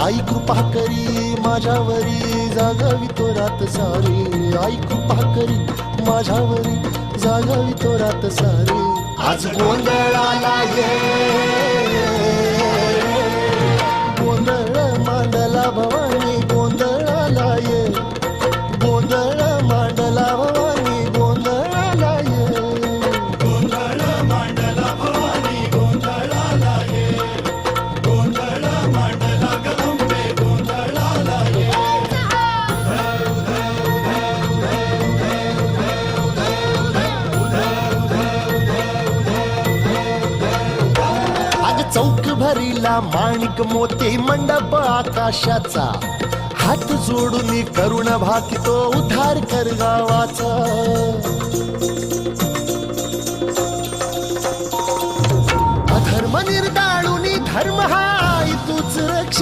आई कृपा करी माझ्यावरी जागावी तो रात सारी आई कृपा करी माझ्यावरी जागावी तो रात सारी आज गोंधळाला ये गोंधळ मांडला भवानी गोंधळाला ये गोंधळ मांडला भवानी गोंधळाला ये गोंधळ मांडला भवानी गोंधळाला ये गोंधळ मांडला गंबे गोंधळाला ये आज चौक भरीला माणिक मोती मंडप आकाशाचा हात जोडून करुण भाकितो उद्धार कर गावाचा अधर्म निर्दाळून धर्म हा